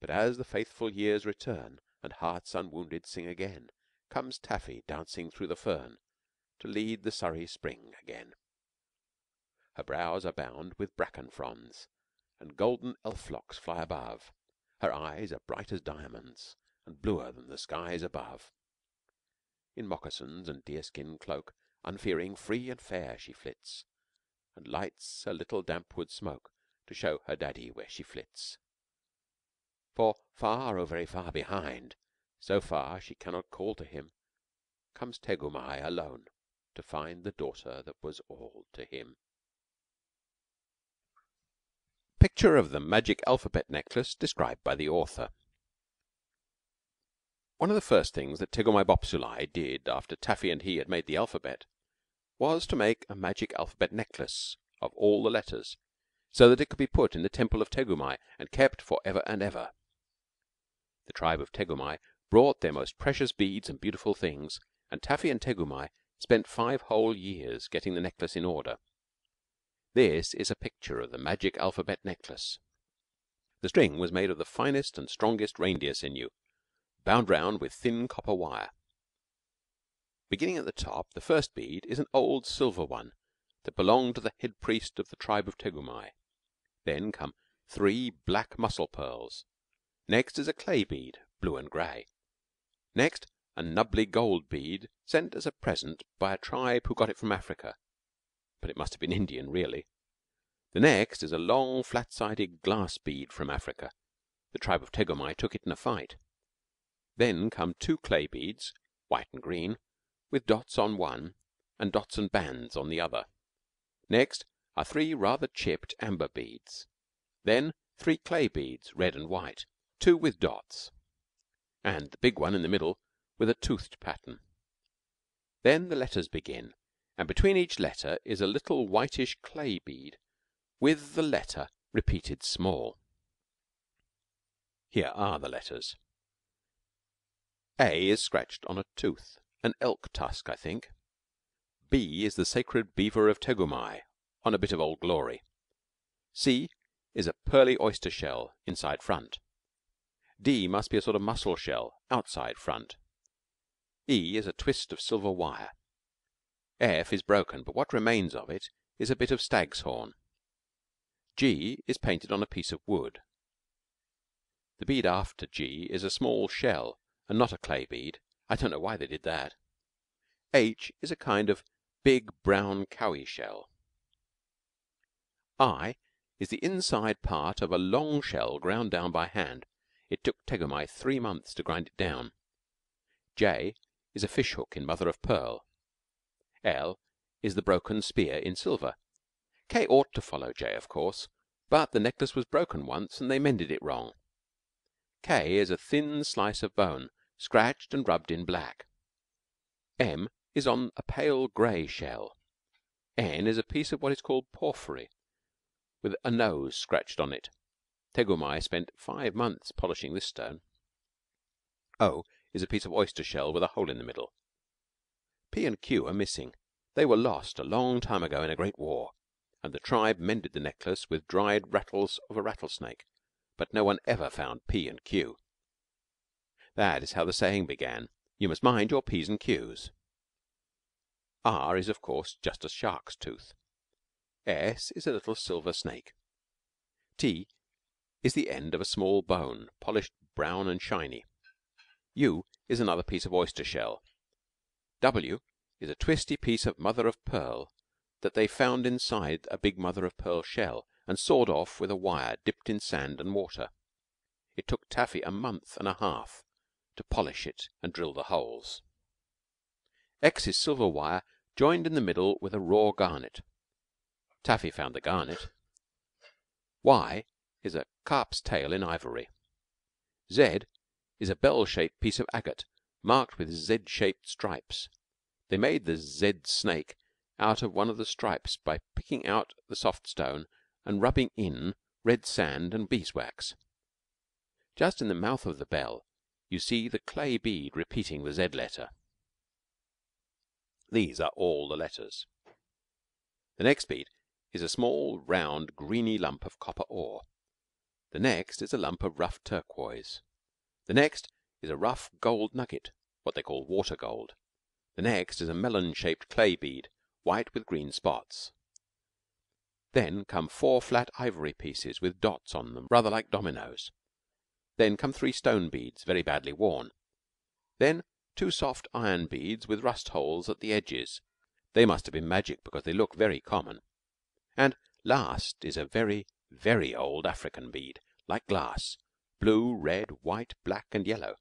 But as the faithful years return, and hearts unwounded sing again, comes Taffy dancing through the fern to lead the Surrey spring again. Her brows are bound with bracken fronds, and golden elf locks fly above. Her eyes are bright as diamonds, and bluer than the skies above. In moccasins and deerskin cloak, unfearing, free and fair, she flits, and lights a little damp wood smoke to show her daddy where she flits. For far, oh very far behind, so far she cannot call to him, comes Tegumai alone to find the daughter that was all to him. Picture of the magic alphabet necklace described by the author. One of the first things that Tegumai Bopsulai did after Taffy and he had made the alphabet was to make a magic alphabet necklace of all the letters, so that it could be put in the temple of Tegumai and kept for ever and ever. The tribe of Tegumai brought their most precious beads and beautiful things, and Taffy and Tegumai spent 5 whole years getting the necklace in order. This is a picture of the magic alphabet necklace. The string was made of the finest and strongest reindeer sinew, bound round with thin copper wire. Beginning at the top, the first bead is an old silver one that belonged to the head priest of the tribe of Tegumai. Then come 3 black mussel pearls. Next is a clay bead, blue and grey. Next, a nubbly gold bead sent as a present by a tribe who got it from Africa, but it must have been Indian really. The next is a long, flat-sided glass bead from Africa. The tribe of Tegumai took it in a fight. Then come 2 clay beads, white and green, with dots on one and dots and bands on the other. Next are 3 rather chipped amber beads. Then 3 clay beads, red and white, 2 with dots, and the big one in the middle with a toothed pattern. Then the letters begin, and between each letter is a little whitish clay bead with the letter repeated small. Here are the letters. A is scratched on a tooth, an elk tusk, I think. B is the sacred beaver of Tegumai, on a bit of Old Glory. C is a pearly oyster shell, inside front. D must be a sort of mussel shell, outside front. E is a twist of silver wire. F is broken, but what remains of it is a bit of stag's horn. G is painted on a piece of wood. The bead after G is a small shell, and not a clay bead. I don't know why they did that. H is a kind of big brown cowie shell. I is the inside part of a long shell ground down by hand. It took Tegumai 3 months to grind it down. J is a fish hook in mother of pearl. L is the broken spear in silver. K ought to follow J, of course, but the necklace was broken once and they mended it wrong. K is a thin slice of bone, scratched and rubbed in black. M is on a pale grey shell. N is a piece of what is called porphyry, with a nose scratched on it. Tegumai spent 5 months polishing this stone. O is a piece of oyster shell with a hole in the middle. P and Q are missing. They were lost a long time ago in a great war, and the tribe mended the necklace with dried rattles of a rattlesnake, but no one ever found P and Q. That is how the saying began, "You must mind your P's and Q's." R is, of course, just a shark's tooth. S is a little silver snake. T is the end of a small bone, polished brown and shiny. U is another piece of oyster shell. W is a twisty piece of mother of pearl that they found inside a big mother of pearl shell and sawed off with a wire dipped in sand and water. It took Taffy a month and a half to polish it and drill the holes. X is silver wire joined in the middle with a raw garnet. Taffy found the garnet. Y is a carp's tail in ivory. Z is a bell-shaped piece of agate marked with Z-shaped stripes. They made the Z snake out of one of the stripes by picking out the soft stone and rubbing in red sand and beeswax. Just in the mouth of the bell you see the clay bead repeating the Z letter. These are all the letters. The next bead is a small, round, greeny lump of copper ore. The next is a lump of rough turquoise. The next is a rough gold nugget, what they call water gold. The next is a melon-shaped clay bead, white with green spots. Then come 4 flat ivory pieces with dots on them, rather like dominoes. Then come 3 stone beads, very badly worn. Then 2 soft iron beads with rust holes at the edges. They must have been magic, because they look very common. And last is a very, very old African bead, like glass, blue, red, white, black, and yellow.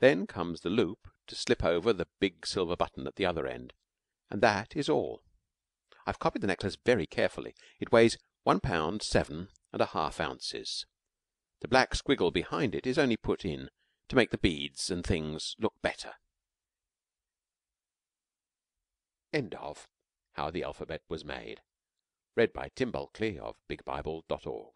Then comes the loop to slip over the big silver button at the other end, and that is all. I've copied the necklace very carefully. It weighs 1 pound 7½ ounces. The black squiggle behind it is only put in to make the beads and things look better. End of How the Alphabet Was Made. Read by Tim Bulkley of BigBible.org.